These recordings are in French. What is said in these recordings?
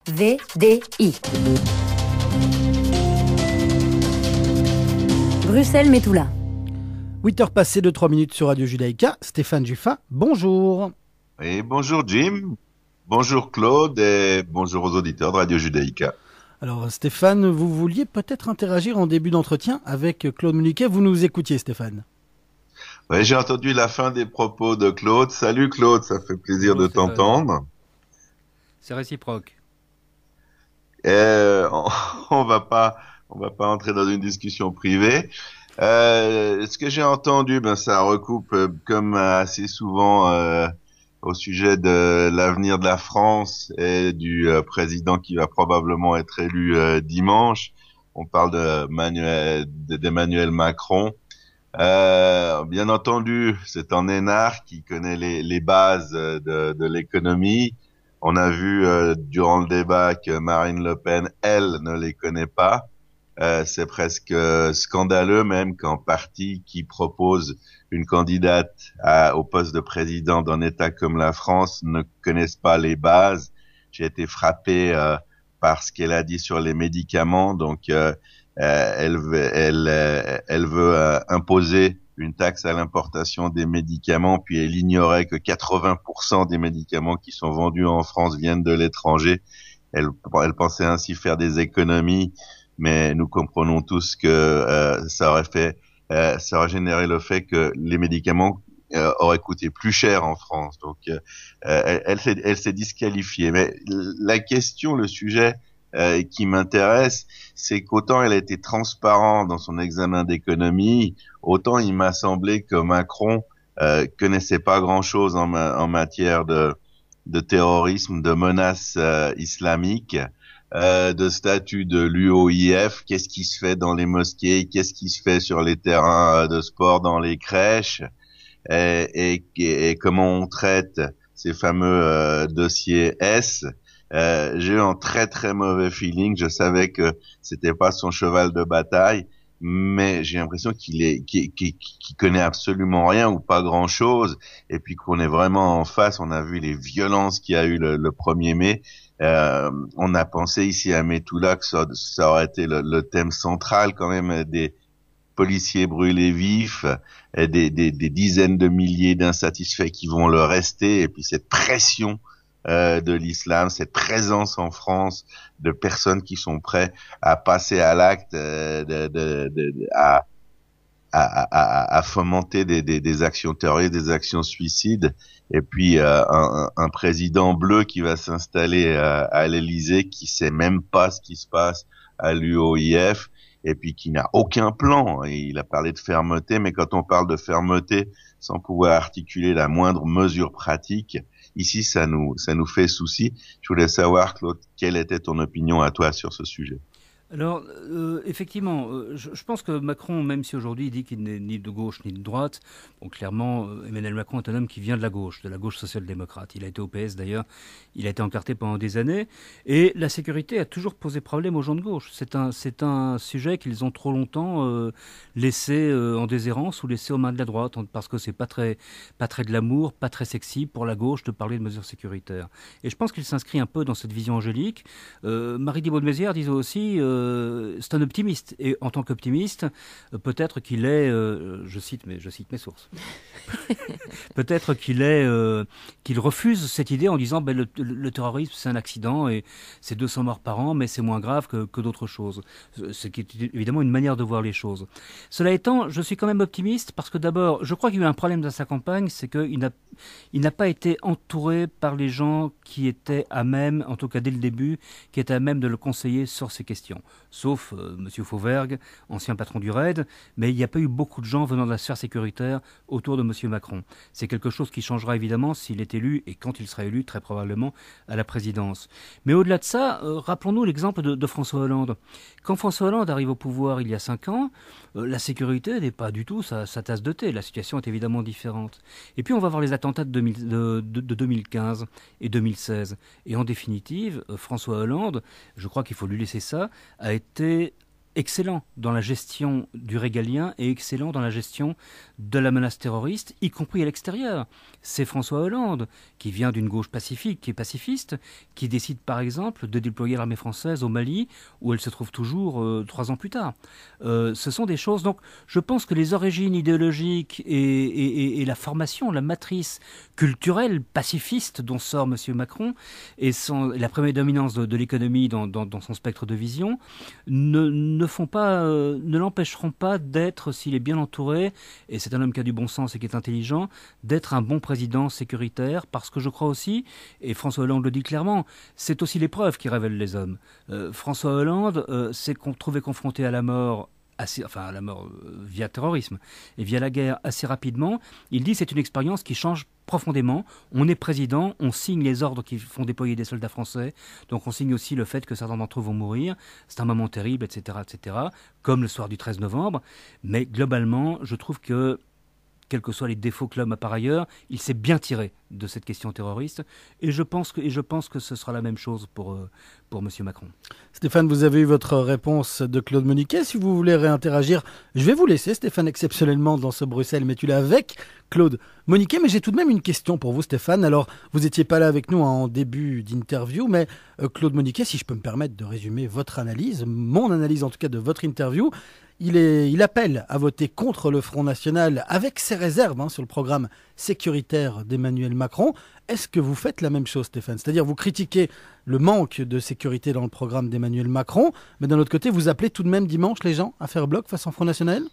VDI. Bruxelles-Métoula. 8h passées de 3 minutes sur Radio Judaïka. Stéphane Juffa, bonjour. Et bonjour Jim, bonjour Claude et bonjour aux auditeurs de Radio Judaïka. Alors Stéphane, vous vouliez peut-être interagir en début d'entretien avec Claude Muniquet. Vous nous écoutiez, Stéphane? Oui, j'ai entendu la fin des propos de Claude. Salut Claude, ça fait plaisir de t'entendre. C'est réciproque. On va pas entrer dans une discussion privée. Ce que j'ai entendu, ça recoupe comme assez souvent au sujet de l'avenir de la France et du président qui va probablement être élu dimanche. On parle d'Emmanuel Macron. Bien entendu, c'est un énarque qui connaît les bases de l'économie. On a vu durant le débat que Marine Le Pen, elle, ne les connaît pas. C'est presque scandaleux même qu'un parti qui propose une candidate au poste de président d'un État comme la France ne connaisse pas les bases. J'ai été frappé par ce qu'elle a dit sur les médicaments. Donc, elle veut imposer une taxe à l'importation des médicaments, puis elle ignorait que 80% des médicaments qui sont vendus en France viennent de l'étranger. Elle pensait ainsi faire des économies, mais nous comprenons tous que ça aurait généré le fait que les médicaments auraient coûté plus cher en France. Donc, elle s'est disqualifiée. Mais la question, le sujet qui m'intéresse, c'est qu'autant elle a été transparente dans son examen d'économie, autant il m'a semblé que Macron connaissait pas grand-chose en matière de terrorisme, de menaces islamiques, de statut de l'UOIF, qu'est-ce qui se fait dans les mosquées, qu'est-ce qui se fait sur les terrains de sport, dans les crèches, et comment on traite ces fameux dossiers S. J'ai eu un très très mauvais feeling. Je savais que c'était pas son cheval de bataille, mais j'ai l'impression qu'il connaît absolument rien ou pas grand chose. Et puis qu'on est vraiment en face. On a vu les violences qu'il y a eu le 1er mai. On a pensé ici à Métoula que ça aurait été le thème central quand même, des policiers brûlés vifs, des dizaines de milliers d'insatisfaits qui vont le rester, et puis cette pression de l'islam, cette présence en France de personnes qui sont prêtes à passer à l'acte, à fomenter des actions terroristes, des actions suicides, et puis un président bleu qui va s'installer à l'Élysée, qui sait même pas ce qui se passe à l'UOIF, et puis qui n'a aucun plan. Il a parlé de fermeté, mais quand on parle de fermeté sans pouvoir articuler la moindre mesure pratique, ici, ça nous fait souci. Je voulais savoir, Claude, quelle était ton opinion à toi sur ce sujet? Alors, effectivement, je pense que Macron, même si aujourd'hui il dit qu'il n'est ni de gauche ni de droite, bon, clairement, Emmanuel Macron est un homme qui vient de la gauche social-démocrate. Il a été au PS d'ailleurs, il a été encarté pendant des années, et la sécurité a toujours posé problème aux gens de gauche. C'est un sujet qu'ils ont trop longtemps laissé en déshérence ou laissé aux mains de la droite, parce que c'est pas très glamour, pas très sexy pour la gauche de parler de mesures sécuritaires. Et je pense qu'il s'inscrit un peu dans cette vision angélique. Marie Dibaude-Mézières disait aussi... c'est un optimiste, et en tant qu'optimiste, peut-être qu'il est, je cite mes sources, peut-être qu'il refuse cette idée en disant le terrorisme c'est un accident et c'est 200 morts par an, mais c'est moins grave que d'autres choses. Ce qui est évidemment une manière de voir les choses. Cela étant, je suis quand même optimiste parce que d'abord, je crois qu'il y a eu un problème dans sa campagne, c'est qu'il n'a pas été entouré par les gens qui étaient à même, en tout cas dès le début, qui étaient à même de le conseiller sur ces questions. Sauf Monsieur Fauvergue, ancien patron du RAID, mais il n'y a pas eu beaucoup de gens venant de la sphère sécuritaire autour de Monsieur Macron. C'est quelque chose qui changera évidemment s'il est élu, et quand il sera élu, très probablement, à la présidence. Mais au-delà de ça, rappelons-nous l'exemple de François Hollande. Quand François Hollande arrive au pouvoir il y a 5 ans, la sécurité n'est pas du tout sa tasse de thé. La situation est évidemment différente. Et puis on va voir les attentats de 2015 et 2016. Et en définitive, François Hollande, je crois qu'il faut lui laisser ça, a été excellent dans la gestion du régalien et excellent dans la gestion de la menace terroriste, y compris à l'extérieur. C'est François Hollande, qui vient d'une gauche pacifique, qui est pacifiste, qui décide par exemple de déployer l'armée française au Mali, où elle se trouve toujours 3 ans plus tard. Ce sont des choses, donc je pense que les origines idéologiques et la formation, la matrice culturelle pacifiste dont sort M. Macron, et la prédominance de l'économie dans son spectre de vision, ne l'empêcheront pas d'être, s'il est bien entouré, et c'est un homme qui a du bon sens et qui est intelligent, d'être un bon président sécuritaire, parce que je crois aussi, et François Hollande le dit clairement, c'est aussi l'épreuve qui révèle les hommes. François Hollande s'est trouvé confronté à la mort via terrorisme et via la guerre assez rapidement. Il dit c'est une expérience qui change profondément. On est président, on signe les ordres qui font déployer des soldats français, donc on signe aussi le fait que certains d'entre eux vont mourir. C'est un moment terrible, etc., comme le soir du 13 novembre. Mais globalement, je trouve que, quels que soient les défauts que l'homme a par ailleurs, il s'est bien tiré de cette question terroriste. Et je pense que ce sera la même chose pour M. Macron. Stéphane, vous avez eu votre réponse de Claude Moniquet. Si vous voulez réinteragir, je vais vous laisser, Stéphane, exceptionnellement dans ce Bruxelles, mais tu l'as avec Claude Moniquet. Mais j'ai tout de même une question pour vous, Stéphane. Alors, vous n'étiez pas là avec nous en début d'interview, mais Claude Moniquet, si je peux me permettre de résumer votre analyse, mon analyse en tout cas de votre interview, il appelle à voter contre le Front National avec ses réserves sur le programme sécuritaire d'Emmanuel Macron. Est-ce que vous faites la même chose, Stéphane? C'est-à-dire vous critiquez le manque de sécurité dans le programme d'Emmanuel Macron, mais d'un autre côté, vous appelez tout de même dimanche les gens à faire bloc face au Front National?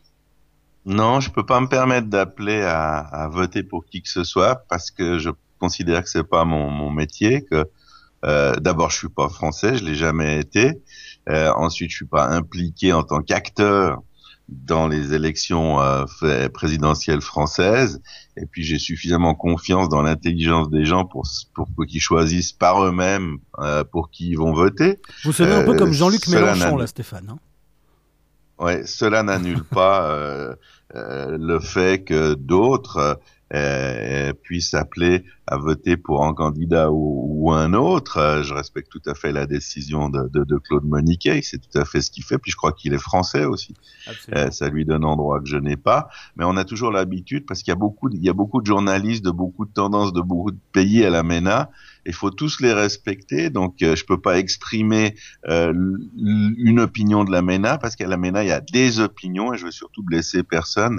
Non, je peux pas me permettre d'appeler à voter pour qui que ce soit, parce que je considère que c'est pas mon métier, que d'abord je suis pas français, je l'ai jamais été. Ensuite, je suis pas impliqué en tant qu'acteur dans les élections présidentielles françaises. Et puis, j'ai suffisamment confiance dans l'intelligence des gens pour qu'ils choisissent par eux-mêmes pour qui ils vont voter. Vous savez un peu comme Jean-Luc Mélenchon, là, Stéphane. Hein, ouais, cela n'annule pas le fait que d'autres puissent appeler à voter pour un candidat ou un autre. Je respecte tout à fait la décision de Claude Moniquet, c'est tout à fait ce qu'il fait, puis je crois qu'il est français aussi. Ça lui donne un droit que je n'ai pas, mais on a toujours l'habitude, parce qu'il y a beaucoup de journalistes, de beaucoup de tendances, de beaucoup de pays à la MENA, il faut tous les respecter, donc je peux pas exprimer une opinion de la MENA, parce qu'à la MENA il y a des opinions, et je veux surtout blesser personne,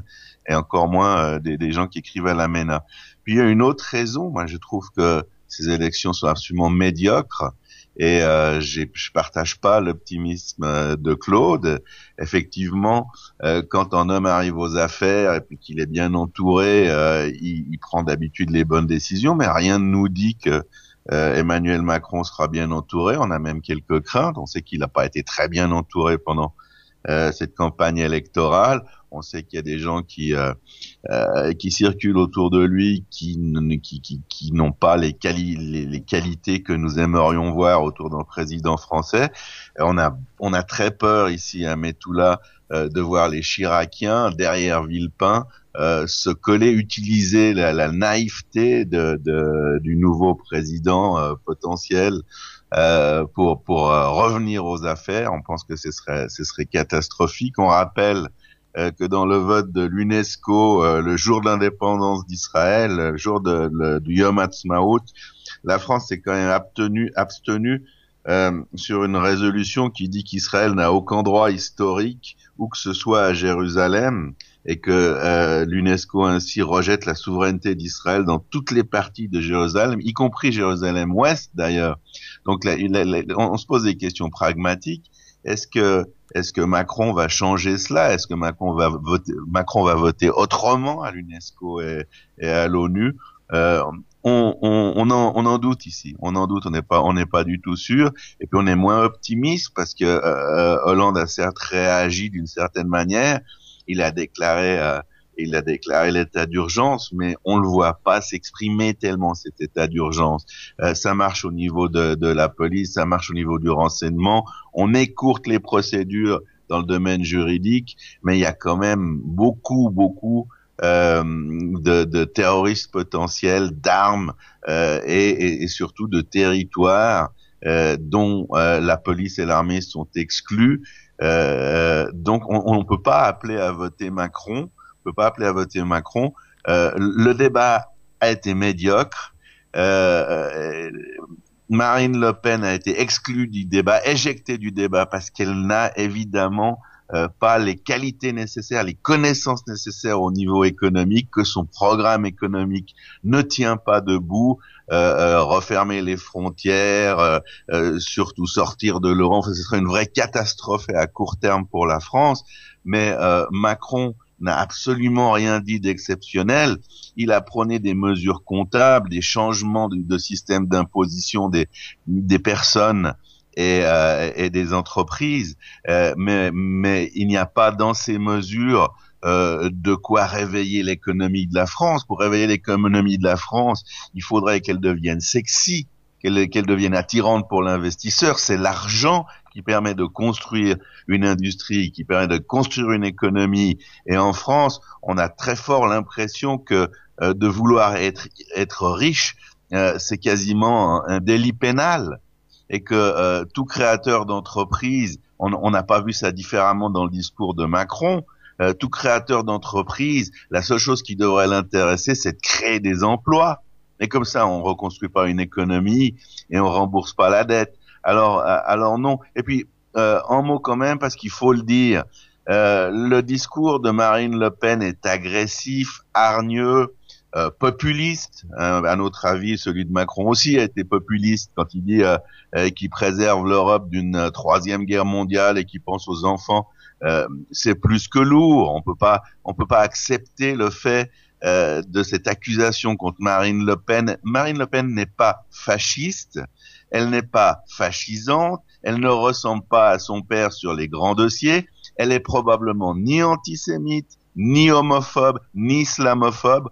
et encore moins des gens qui écrivent à la MENA. Puis il y a une autre raison, moi je trouve que ces élections sont absolument médiocres, et je partage pas l'optimisme de Claude. Effectivement, quand un homme arrive aux affaires et puis qu'il est bien entouré, il prend d'habitude les bonnes décisions, mais rien ne nous dit que Emmanuel Macron sera bien entouré. On a même quelques craintes. On sait qu'il n'a pas été très bien entouré pendant cette campagne électorale. On sait qu'il y a des gens qui circulent autour de lui, qui n'ont pas les qualités que nous aimerions voir autour d'un président français. On a très peur ici à Mettoula de voir les Chiraciens derrière Villepin se coller, utiliser la naïveté du nouveau président potentiel pour revenir aux affaires. On pense que ce serait catastrophique. On rappelle que dans le vote de l'UNESCO, le jour de l'indépendance d'Israël, le jour du Yom Ha'atzmaut, la France s'est quand même abstenue sur une résolution qui dit qu'Israël n'a aucun droit historique, où que ce soit à Jérusalem, et que l'UNESCO ainsi rejette la souveraineté d'Israël dans toutes les parties de Jérusalem, y compris Jérusalem-Ouest d'ailleurs. Donc là, on se pose des questions pragmatiques. Est-ce que Macron va changer cela? Est-ce que Macron va voter autrement à l'UNESCO et à l'ONU? On en doute ici. On en doute. On n'est pas du tout sûr. Et puis on est moins optimiste parce que Hollande a certes réagi d'une certaine manière. Il a déclaré l'état d'urgence, mais on le voit pas s'exprimer tellement cet état d'urgence. Ça marche au niveau de la police, ça marche au niveau du renseignement. On écourte les procédures dans le domaine juridique, mais il y a quand même beaucoup de terroristes potentiels, d'armes et surtout de territoires dont la police et l'armée sont exclus. Donc on peut pas appeler à voter Macron. On peut pas appeler à voter Macron. Le débat a été médiocre. Marine Le Pen a été exclue du débat, éjectée du débat parce qu'elle n'a évidemment pas les qualités nécessaires, les connaissances nécessaires au niveau économique, que son programme économique ne tient pas debout. Refermer les frontières, surtout sortir de l'euro, ce serait une vraie catastrophe et à court terme pour la France. Mais Macron n'a absolument rien dit d'exceptionnel. Il a prôné des mesures comptables, des changements de système d'imposition des personnes et des entreprises, mais il n'y a pas dans ces mesures de quoi réveiller l'économie de la France. Pour réveiller l'économie de la France, il faudrait qu'elle devienne sexy, qu'elle devienne attirante pour l'investisseur. C'est l'argent qui permet de construire une industrie, qui permet de construire une économie. Et en France, on a très fort l'impression que de vouloir être riche, c'est quasiment un délit pénal. Et que tout créateur d'entreprise, on n'a pas vu ça différemment dans le discours de Macron, tout créateur d'entreprise, la seule chose qui devrait l'intéresser, c'est de créer des emplois. Et comme ça, on reconstruit pas une économie et on rembourse pas la dette. Alors non. Et puis, un mot quand même, parce qu'il faut le dire, le discours de Marine Le Pen est agressif, hargneux, populiste. À notre avis, celui de Macron aussi a été populiste quand il dit qu'il préserve l'Europe d'une troisième guerre mondiale et qu'il pense aux enfants. C'est plus que lourd. On peut pas accepter le fait de cette accusation contre Marine Le Pen. Marine Le Pen n'est pas fasciste, elle n'est pas fascisante, elle ne ressemble pas à son père sur les grands dossiers, elle est probablement ni antisémite, ni homophobe, ni islamophobe.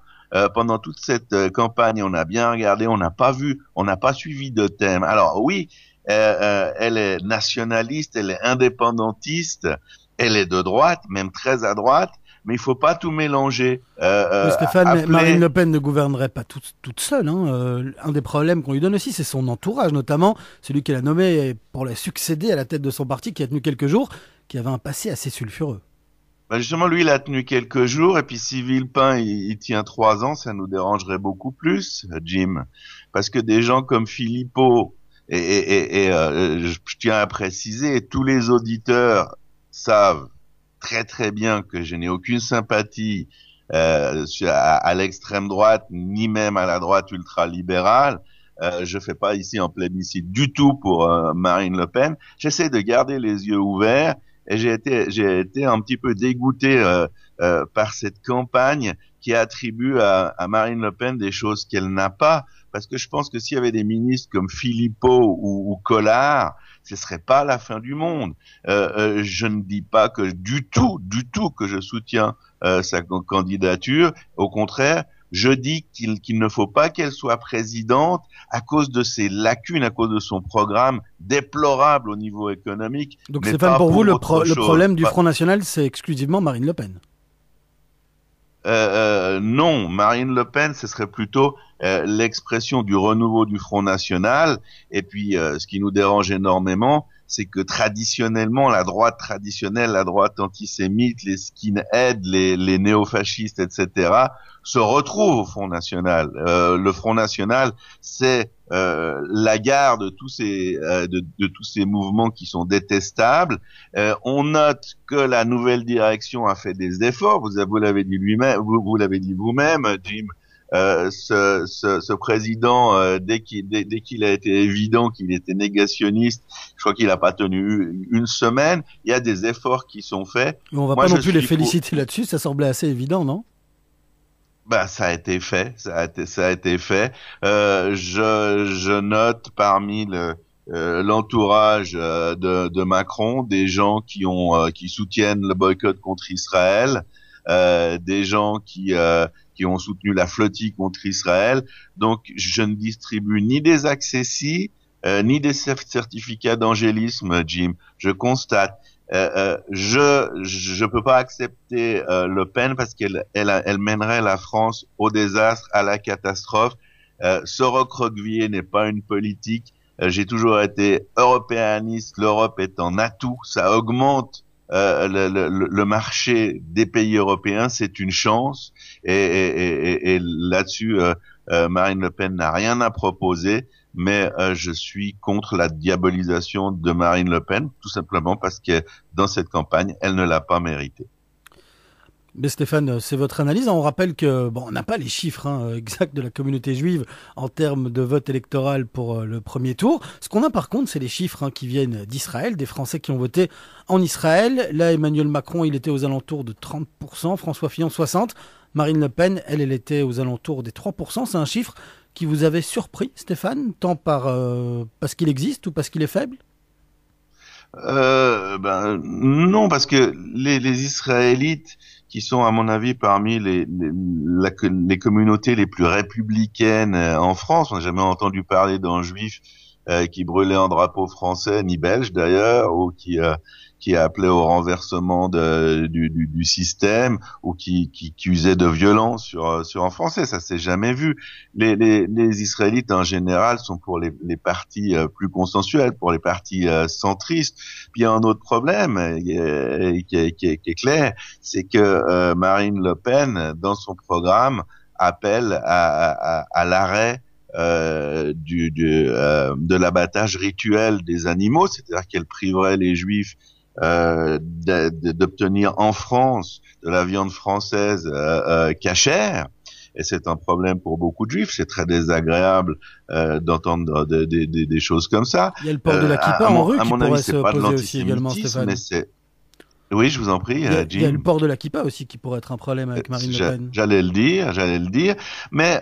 Pendant toute cette campagne, on a bien regardé, on n'a pas suivi de thème. Alors oui, elle est nationaliste, elle est indépendantiste, elle est de droite, même très à droite, mais il faut pas tout mélanger. Stéphane, Marine Le Pen ne gouvernerait pas toute seule. Un des problèmes qu'on lui donne aussi, c'est son entourage, notamment celui qu'elle a nommé pour la succéder à la tête de son parti, qui a tenu quelques jours, qui avait un passé assez sulfureux. Justement, lui, il a tenu quelques jours, et puis si Villepin, il tient 3 ans, ça nous dérangerait beaucoup plus, Jim. Parce que des gens comme Philippot, je tiens à préciser, tous les auditeurs savent très très bien que je n'ai aucune sympathie à l'extrême droite, ni même à la droite ultralibérale. Je fais pas ici un plébiscite du tout pour Marine Le Pen. J'essaie de garder les yeux ouverts. Et j'ai été un petit peu dégoûté par cette campagne qui attribue à Marine Le Pen des choses qu'elle n'a pas. Parce que je pense que s'il y avait des ministres comme Philippot ou Collard, ce serait pas la fin du monde. Je ne dis pas que du tout que je soutiens sa candidature. Au contraire, je dis qu'il ne faut pas qu'elle soit présidente à cause de ses lacunes, à cause de son programme déplorable au niveau économique. Donc Stéphane, pour vous, le problème du Front National, c'est exclusivement Marine Le Pen? Non, Marine Le Pen, ce serait plutôt l'expression du renouveau du Front National. Et puis, ce qui nous dérange énormément, c'est que traditionnellement, la droite traditionnelle, la droite antisémite, les skinheads, les néofascistes, etc., se retrouvent au Front National. Le Front National, c'est la gare de tous ces mouvements qui sont détestables. On note que la nouvelle direction a fait des efforts. Vous l'avez dit lui-même, vous l'avez dit vous-même, Jim. Ce président, dès qu'il a été évident qu'il était négationniste, je crois qu'il n'a pas tenu une semaine. Il y a des efforts qui sont faits. Mais on va pas non plus les féliciter là-dessus. Ça semblait assez évident, non? Ça a été fait, ça a été fait. Je note parmi l'entourage de Macron des gens qui soutiennent le boycott contre Israël, des gens qui ont soutenu la flottille contre Israël. Donc je ne distribue ni des accessis ni des certificats d'angélisme, Jim. Je constate. Je peux pas accepter Le Pen parce qu'elle mènerait la France au désastre, à la catastrophe. Se recroqueviller n'est pas une politique. J'ai toujours été européaniste. L'Europe est un atout, ça augmente le marché des pays européens, c'est une chance. Et là-dessus, Marine Le Pen n'a rien à proposer. Mais je suis contre la diabolisation de Marine Le Pen, tout simplement parce que dans cette campagne, elle ne l'a pas mérité. Mais Stéphane, c'est votre analyse. On rappelle que on n'a pas les chiffres exacts de la communauté juive en termes de vote électoral pour le premier tour. Ce qu'on a par contre, c'est les chiffres qui viennent d'Israël, des Français qui ont voté en Israël. Là, Emmanuel Macron, il était aux alentours de 30%, François Fillon 60%. Marine Le Pen, elle était aux alentours des 3%. C'est un chiffre qui vous avait surpris, Stéphane, tant parce qu'il existe ou parce qu'il est faible? Non, parce que les Israélites, qui sont à mon avis parmi les communautés les plus républicaines en France, on n'a jamais entendu parler d'un juif qui brûlait un drapeau français, ni belge d'ailleurs, ou qui appelait au renversement du système, ou qui usait de violence sur un Français. Ça s'est jamais vu. Les Israélites en général sont pour les partis plus consensuels, pour les partis centristes. Puis il y a un autre problème qui est clair, c'est que Marine Le Pen, dans son programme, appelle à l'arrêt de l'abattage rituel des animaux, c'est-à-dire qu'elle priverait les Juifs d'obtenir en France de la viande française cachère. Et c'est un problème pour beaucoup de Juifs. C'est très désagréable d'entendre des choses comme ça. Il y a le port de la kippa en rue qui pourrait se poser aussi également, Stéphane. Mais oui, je vous en prie, Jim. Il y a le port de la kippa aussi qui pourrait être un problème avec Marine Le Pen. J'allais le dire. Mais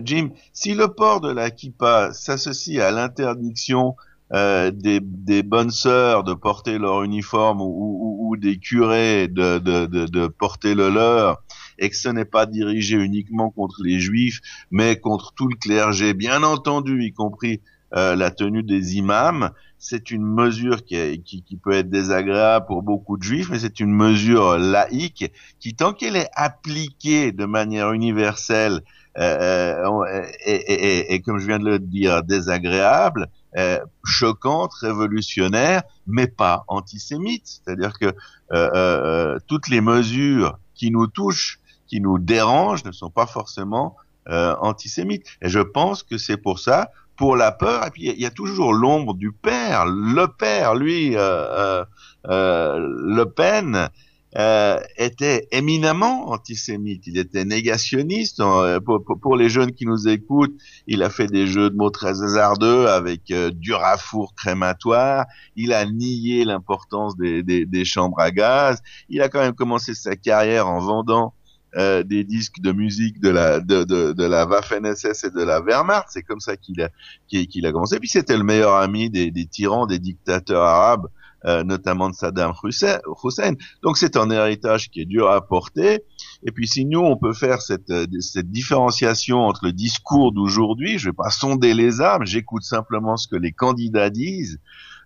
Jim, si le port de la kippa s'associe à l'interdiction des bonnes sœurs de porter leur uniforme ou des curés de porter le leur, et que ce n'est pas dirigé uniquement contre les Juifs, mais contre tout le clergé, bien entendu, y compris la tenue des imams, c'est une mesure qui peut être désagréable pour beaucoup de Juifs, mais c'est une mesure laïque qui, tant qu'elle est appliquée de manière universelle et comme je viens de le dire, désagréable, choquante, révolutionnaire, mais pas antisémite. C'est-à-dire que toutes les mesures qui nous touchent, qui nous dérangent, ne sont pas forcément antisémites. Et je pense que c'est pour ça, pour la peur. Et puis il y a toujours l'ombre du père. Le père, lui, Le Pen, était éminemment antisémite. Il était négationniste. Pour les jeunes qui nous écoutent, il a fait des jeux de mots très hasardeux avec Durafour crématoire. Il a nié l'importance des chambres à gaz. Il a quand même commencé sa carrière en vendant des disques de musique de la Waffen-SS et de la Wehrmacht. C'est comme ça qu'il a commencé. Et puis c'était le meilleur ami des tyrans, des dictateurs arabes, notamment de Saddam Hussein. Donc c'est un héritage qui est dur à porter. Et puis si nous on peut faire cette différenciation entre le discours d'aujourd'hui, je vais pas sonder les âmes, j'écoute simplement ce que les candidats disent,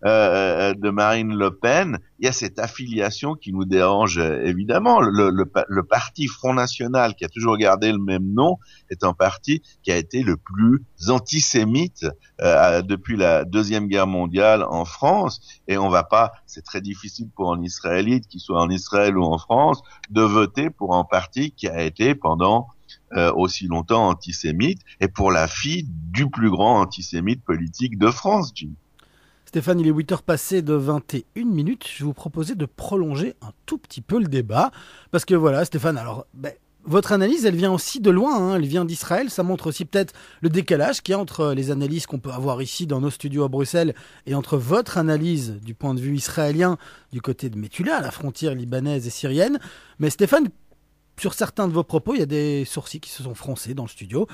de Marine Le Pen, il y a cette affiliation qui nous dérange évidemment. Le parti Front National, qui a toujours gardé le même nom, est un parti qui a été le plus antisémite depuis la Deuxième Guerre mondiale en France. Et on va pas, c'est très difficile pour un Israélite, qu'il soit en Israël ou en France, de voter pour un parti qui a été pendant aussi longtemps antisémite, et pour la fille du plus grand antisémite politique de France, Jim. Stéphane, il est 8 heures passées de 21 minutes. Je vais vous proposer de prolonger un tout petit peu le débat. Parce que voilà, Stéphane, alors, votre analyse, elle vient aussi de loin. Elle vient d'Israël. Ça montre aussi peut-être le décalage qu'il y a entre les analyses qu'on peut avoir ici dans nos studios à Bruxelles et entre votre analyse du point de vue israélien du côté de Metula, à la frontière libanaise et syrienne. Mais Stéphane, sur certains de vos propos, il y a des sourcils qui se sont froncés dans le studio.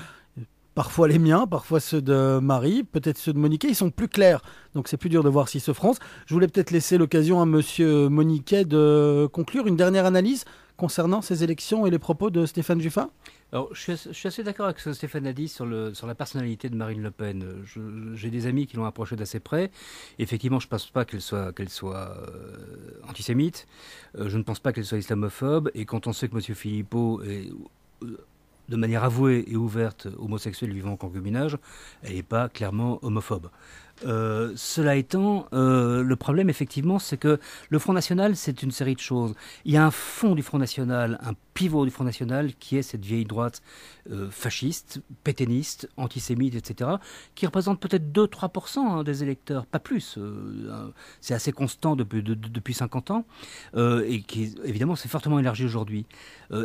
Parfois les miens, parfois ceux de Marie, peut-être ceux de Moniquet, ils sont plus clairs. Donc c'est plus dur de voir s'ils se froncent. Je voulais peut-être laisser l'occasion à monsieur Moniquet de conclure une dernière analyse concernant ces élections et les propos de Stéphane Juffin. Alors, je suis assez d'accord avec ce que Stéphane a dit sur la personnalité de Marine Le Pen. J'ai des amis qui l'ont approché d'assez près. Effectivement, je ne pense pas qu'elle soit antisémite. Je ne pense pas qu'elle soit islamophobe. Et quand on sait que M. Philippot est de manière avouée et ouverte homosexuelle vivant en concubinage, elle n'est pas clairement homophobe. Cela étant, le problème, effectivement, c'est que le Front National, c'est une série de choses. Il y a un fond du Front National, un pivot du Front National, qui est cette vieille droite fasciste, pétainiste, antisémite, etc., qui représente peut-être 2-3% des électeurs, pas plus. C'est assez constant depuis 50 ans, et qui, évidemment, s'est fortement élargi aujourd'hui.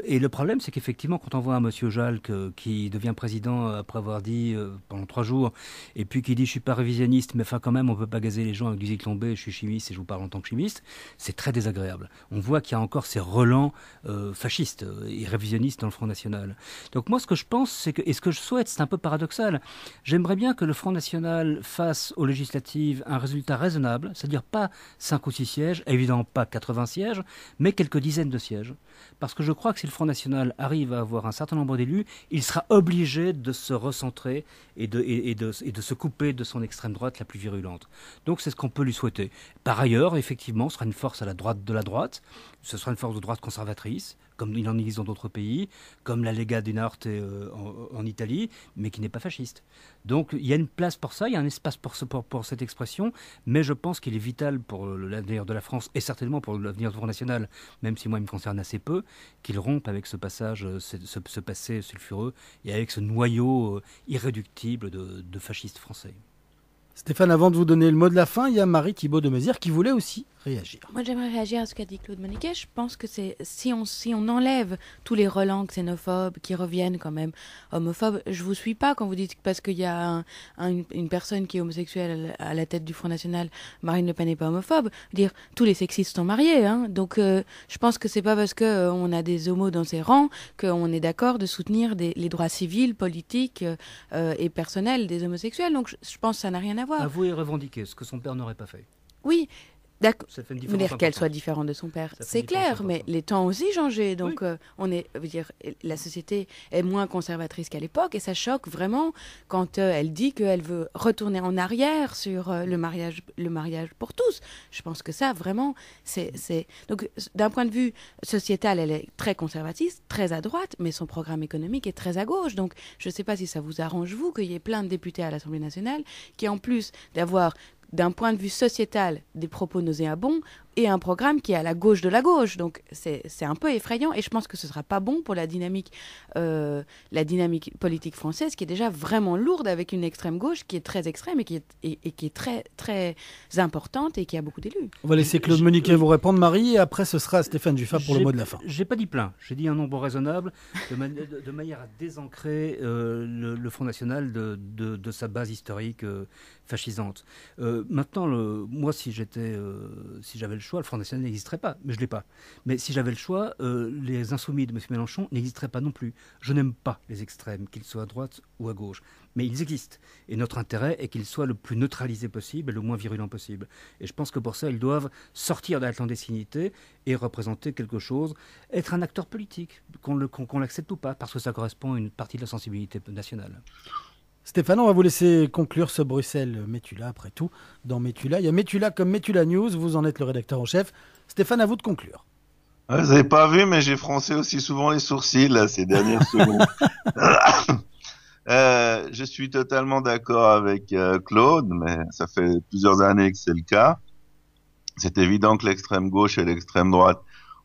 Et le problème, c'est qu'effectivement, quand on voit un monsieur Jalk qui devient président après avoir dit pendant 3 jours, et puis qui dit « je suis pas révisionniste, mais enfin quand même, on peut pas gazer les gens avec du Zyklon B, je suis chimiste et je vous parle en tant que chimiste », c'est très désagréable. On voit qu'il y a encore ces relents fascistes et révisionnistes dans le Front National. Donc moi, ce que je pense, c'est que, et ce que je souhaite, c'est un peu paradoxal, j'aimerais bien que le Front National fasse aux législatives un résultat raisonnable, c'est-à-dire pas 5 ou 6 sièges, évidemment pas 80 sièges, mais quelques dizaines de sièges. Parce que je crois que si le Front National arrive à avoir un certain nombre d'élus, il sera obligé de se recentrer et de se couper de son extrême droite la plus virulente. Donc c'est ce qu'on peut lui souhaiter. Par ailleurs, effectivement, ce sera une force à la droite de la droite, ce sera une force de droite conservatrice, comme il en existe dans d'autres pays, comme la Lega di Nord en Italie, mais qui n'est pas fasciste. Donc il y a une place pour ça, il y a un espace pour cette expression, mais je pense qu'il est vital pour l'avenir de la France et certainement pour l'avenir du Front National, même si moi il me concerne assez peu, qu'il rompe avec ce passage, ce passé sulfureux et avec ce noyau irréductible de fascistes français. Stéphane, avant de vous donner le mot de la fin, il y a Marie Thibault de Mézières qui voulait aussi réagir. Moi, j'aimerais réagir à ce qu'a dit Claude Moniquet. Je pense que c'est si on enlève tous les relents xénophobes qui reviennent quand même homophobes, je vous suis pas quand vous dites que parce qu'il y a une personne qui est homosexuelle à la tête du Front National, Marine Le Pen n'est pas homophobe. Dire tous les sexistes sont mariés, hein. Donc je pense que c'est pas parce que on a des homos dans ses rangs qu'on est d'accord de soutenir les droits civils, politiques et personnels des homosexuels. Donc je pense que ça n'a rien à voir. Avouer et revendiquer ce que son père n'aurait pas fait. Oui. D'accord. Ça fait une différence qu'elle soit différente de son père, c'est clair, mais les temps ont aussi changé. Donc, oui. La société est moins conservatrice qu'à l'époque, et ça choque vraiment quand elle dit qu'elle veut retourner en arrière sur le mariage pour tous. Je pense que ça, vraiment, c'est... Donc, d'un point de vue sociétal, elle est très conservatrice, très à droite, mais son programme économique est très à gauche. Donc, je ne sais pas si ça vous arrange, vous, qu'il y ait plein de députés à l'Assemblée nationale qui, en plus d'avoir d'un point de vue sociétal, des propos nauséabonds et un programme qui est à la gauche de la gauche. Donc, c'est un peu effrayant et je pense que ce ne sera pas bon pour la dynamique politique française qui est déjà vraiment lourde avec une extrême gauche qui est très extrême et qui est très, très importante et qui a beaucoup d'élus. On va laisser Claude Moniquet vous répondre, Marie, et après ce sera Stéphane Dufat pour le mot de la fin. J'ai pas dit plein, j'ai dit un nombre raisonnable de manière à désancrer le Front National de sa base historique fascisante. Maintenant, moi, si j'avais le choix, le Front National n'existerait pas, mais je ne l'ai pas. Mais si j'avais le choix, les insoumis de M. Mélenchon n'existeraient pas non plus. Je n'aime pas les extrêmes, qu'ils soient à droite ou à gauche. Mais ils existent. Et notre intérêt est qu'ils soient le plus neutralisés possible et le moins virulents possible. Et je pense que pour ça, ils doivent sortir de la clandestinité et représenter quelque chose, être un acteur politique, qu'on l'accepte ou pas, parce que ça correspond à une partie de la sensibilité nationale. Stéphane, on va vous laisser conclure ce Bruxelles-Métula. Après tout, dans Métula, il y a Métula comme Métula News. Vous en êtes le rédacteur en chef. Stéphane, à vous de conclure. Vous n'avez pas vu, mais j'ai froncé aussi souvent les sourcils là, ces dernières secondes. Je suis totalement d'accord avec Claude, mais ça fait plusieurs années que c'est le cas. C'est évident que l'extrême gauche et l'extrême droite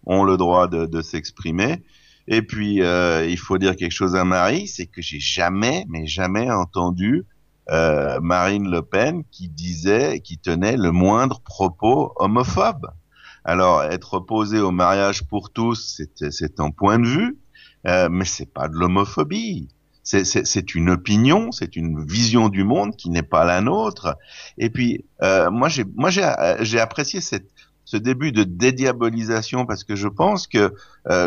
ont le droit de s'exprimer. Et puis, il faut dire quelque chose à Marie, c'est que j'ai jamais entendu Marine Le Pen qui tenait le moindre propos homophobe. Alors, être opposé au mariage pour tous, c'est un point de vue, mais c'est pas de l'homophobie. C'est une opinion, c'est une vision du monde qui n'est pas la nôtre. Et puis, moi j'ai apprécié ce début de dédiabolisation parce que je pense que,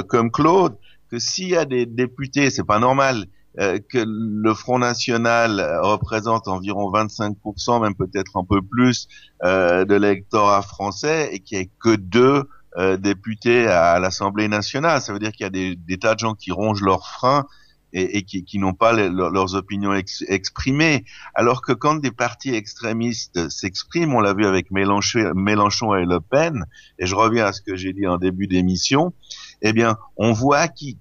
comme Claude, que s'il y a des députés, c'est pas normal que le Front National représente environ 25%, même peut-être un peu plus, de l'électorat français et qu'il n'y ait que 2 députés à l'Assemblée nationale. Ça veut dire qu'il y a des tas de gens qui rongent leurs freins et qui n'ont pas leurs opinions exprimées. Alors que quand des partis extrémistes s'expriment, on l'a vu avec Mélenchon et Le Pen, et je reviens à ce que j'ai dit en début d'émission, eh bien, on voit qu'ils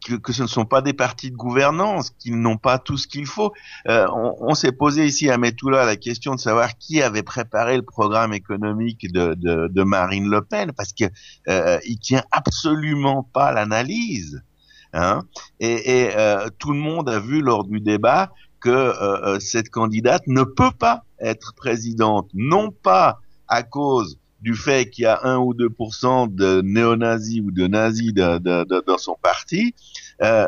que ce ne sont pas des partis de gouvernance, qu'ils n'ont pas tout ce qu'il faut. On s'est posé ici à Metula la question de savoir qui avait préparé le programme économique de Marine Le Pen, parce que il tient absolument pas l'analyse. Hein. Et tout le monde a vu lors du débat que cette candidate ne peut pas être présidente, non pas à cause du fait qu'il y a 1 ou 2% de néo-nazis ou de nazis dans son parti,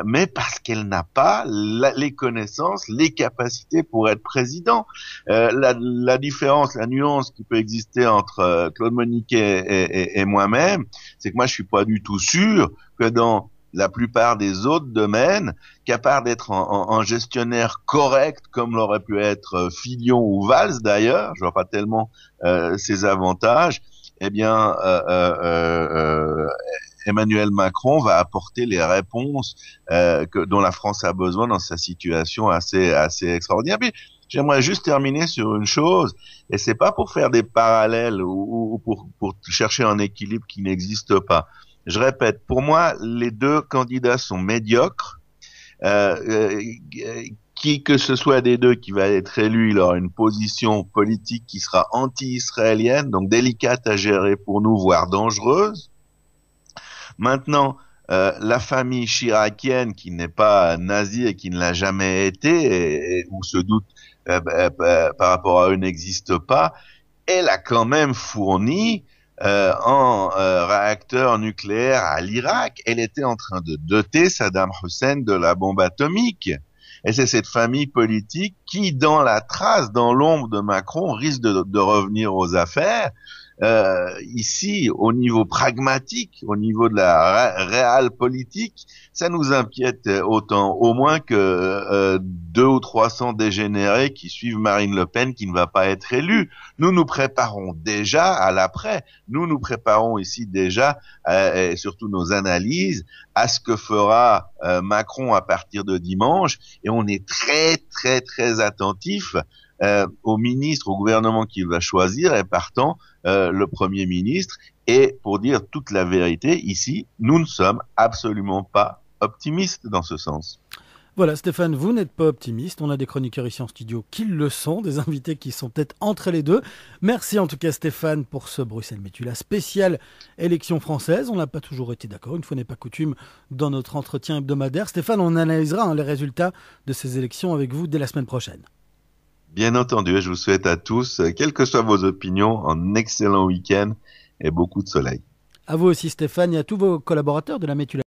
mais parce qu'elle n'a pas les connaissances, les capacités pour être président. La différence, la nuance qui peut exister entre Claude Moniquet et moi-même, c'est que moi je suis pas du tout sûr que dans la plupart des autres domaines, qu'à part d'être en gestionnaire correct, comme l'aurait pu être Fillon ou Valls d'ailleurs, je vois pas tellement ses avantages, eh bien Emmanuel Macron va apporter les réponses dont la France a besoin dans sa situation assez extraordinaire. Puis, j'aimerais juste terminer sur une chose, et c'est pas pour faire des parallèles ou pour chercher un équilibre qui n'existe pas. Je répète, pour moi, les deux candidats sont médiocres. Qui que ce soit des deux qui va être élu, il aura une position politique qui sera anti-israélienne, donc délicate à gérer pour nous, voire dangereuse. Maintenant, la famille chiracienne, qui n'est pas nazie et qui ne l'a jamais été, et où ce doute par rapport à eux n'existe pas, elle a quand même fourni en réacteur nucléaire à l'Irak. Elle était en train de doter Saddam Hussein de la bombe atomique. Et c'est cette famille politique qui, dans la trace, dans l'ombre de Macron, risque de revenir aux affaires. Ici, au niveau pragmatique, au niveau de la réelle politique, ça nous inquiète autant, au moins que 200 ou 300 dégénérés qui suivent Marine Le Pen qui ne va pas être élue. Nous nous préparons déjà à l'après. Nous préparons ici déjà, et surtout nos analyses, à ce que fera Macron à partir de dimanche. Et on est très, très, très attentif au ministre, au gouvernement qu'il va choisir, et partant le Premier ministre. Et pour dire toute la vérité, ici, nous ne sommes absolument pas optimistes dans ce sens. Voilà, Stéphane, vous n'êtes pas optimiste. On a des chroniqueurs ici en studio qui le sont, des invités qui sont peut-être entre les deux. Merci en tout cas Stéphane pour ce Bruxelles-Metula spécial élection française. On n'a pas toujours été d'accord, une fois n'est pas coutume, dans notre entretien hebdomadaire. Stéphane, on analysera les résultats de ces élections avec vous dès la semaine prochaine. Bien entendu, je vous souhaite à tous, quelles que soient vos opinions, un excellent week-end et beaucoup de soleil. À vous aussi Stéphane et à tous vos collaborateurs de la Metula.